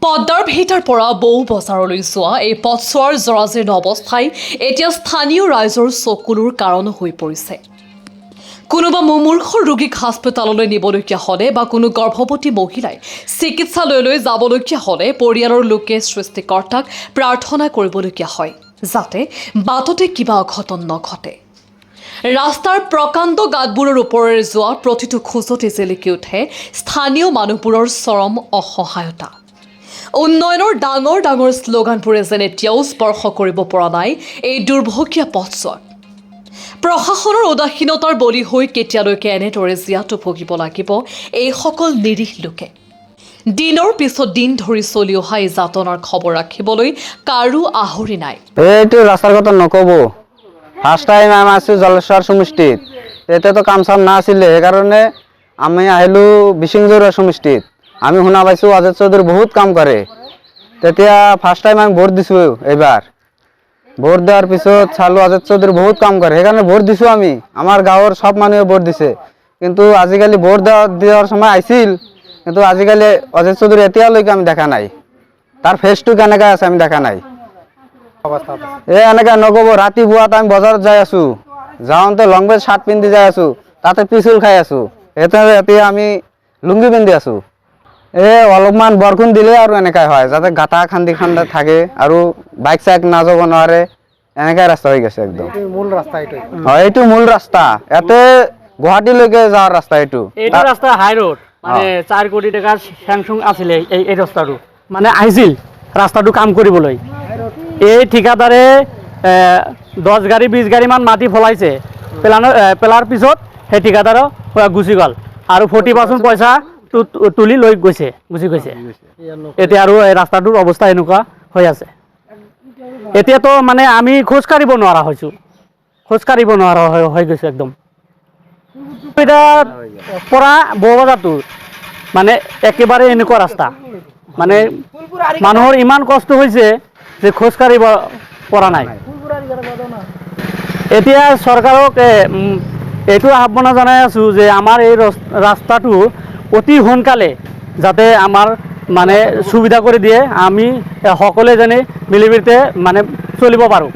পদ্মাৰ ভেটাৰ পৰা বৌ বজাৰলৈ যোৱা এই পথছোৱাৰ জৰাজীৰ্ণ অৱস্থাই এতিয়া স্থানীয় ৰাইজৰ চকুলোৰ কাৰণ হৈ পৰিছে। কোনোবা মুমূৰ্ষ ৰোগীক হাস্পতাললৈ নিবলগীয়া হ'লে বা কোনো গৰ্ভৱতী মহিলাই চিকিৎসালয়লৈ যাবলগীয়া হ'লে পৰিয়ালৰ লোকে সৃষ্টিকৰ্তাক প্ৰাৰ্থনা কৰিবলগীয়া হয় যাতে বাটতে কিবা অঘটন নঘটে। ৰাস্তাৰ প্ৰকাণ্ড গাঁতবোৰৰ ওপৰেৰে যোৱা প্ৰতিটো খোজতে জিলিকি উঠে স্থানীয় মানুহবোৰৰ চৰম অসহায়তা। উন্নয়নৰ ডাঙৰ ডাঙৰ শ্লোগানবোৰে যেন এতিয়াও স্পৰ্শ কৰিব পৰা নাই এই দুৰ্ভগীয়া পথছোৱাক। প্ৰশাসনৰ উদাসীনতাৰ বলি হৈ কেতিয়ালৈকে এনেদৰে জীয়াতু ভুগিব লাগিব এইসকল নিৰীহ লোকে। দিনৰ পিছত দিন ধৰি চলি অহা এই যাতনাৰ খবৰ ৰাখিবলৈ কাৰো আহৰি নাই। এইটো ৰাস্তাৰ কথা নক'ব। ফাৰ্ষ্ট টাইম আমি আছোঁ জলেশ্বৰ সমষ্টিত, এতিয়াতো কাম চাম নাছিলে, সেইকাৰণে আমি আহিলোঁ বিচিংজোৰা সমষ্টিত। আমি শুনা পাইছোঁ অজিত চৌধুৰী বহুত কাম কৰে। তেতিয়া ফাৰ্ষ্ট টাইম আমি ভোট দিছোঁ। এইবাৰ ভোট দিয়াৰ পিছত চালোঁ অজিত চৌধুৰী বহুত কাম কৰে, সেইকাৰণে ভোট দিছোঁ আমি। আমাৰ গাঁৱৰ সব মানুহে ভোট দিছে, কিন্তু আজিকালি ভোট দিয়াৰ সময় আহিছিল, কিন্তু আজিকালি অজিত চৌধুৰী এতিয়ালৈকে আমি দেখা নাই। তাৰ ফেচটো কেনেকৈ আছে আমি দেখা নাই। এনেকৈ নক'ব। ৰাতিপুৱাত আমি বজাৰত যাই আছোঁ, যাওঁতে লং পেণ্ট চাৰ্ট পিন্ধি যাই আছোঁ, তাতে পিছল খাই আছোঁ। এতিয়া আমি লুংগি পিন্ধি আছোঁ। অলপমান বৰষুণ দিলে আৰু এনেকৈ হয়, যাতে গাঁটা খান্দি থাকে আৰু বাইক চাইক নাযাব নোৱাৰে, এনেকৈ ৰাস্তা হৈ গৈছে একদম। হয়, এইটো মূল ৰাস্তা, ইয়াতে গুৱাহাটীলৈকে যোৱাৰ ৰাস্তা। এইটো ৰাস্তা হাই ৰোড, মানে 4 কোটি টকাৰ চেংচং আছিলে। এই ৰাস্তাটো মানে আহিছিল ৰাস্তাটো কাম কৰিবলৈ। এই ঠিকাদাৰে 10 গাড়ী 20 গাড়ীমান মাটি ফলাইছে, পেলাৰ পিছত সেই ঠিকাদাৰৰ গুচি গ'ল আৰু 40% পইচা তুলি লৈ গুচি গৈছে। এতিয়া আৰু এই ৰাস্তাটোৰ অৱস্থা এনেকুৱা হৈ আছে। এতিয়াতো মানে আমি খোজকাঢ়িব নোৱাৰা হৈছোঁ, খোজকাঢ়িব নোৱাৰা হৈ গৈছে একদম। পৰা বৰবজাৰটো মানে একেবাৰে এনেকুৱা ৰাস্তা, মানে মানুহৰ ইমান কষ্ট হৈছে যে খোজকাঢ়িব পৰা নাই। এতিয়া চৰকাৰক এইটো আহ্বান জনাই আছোঁ যে আমাৰ এই ৰাস্তাটো অতি সোনকালে যাতে আমাৰ মানে সুবিধা কৰি দিয়ে, আমি সকলোৱে যেনে মিলিমিলিতে মানে চলিব পাৰোঁ।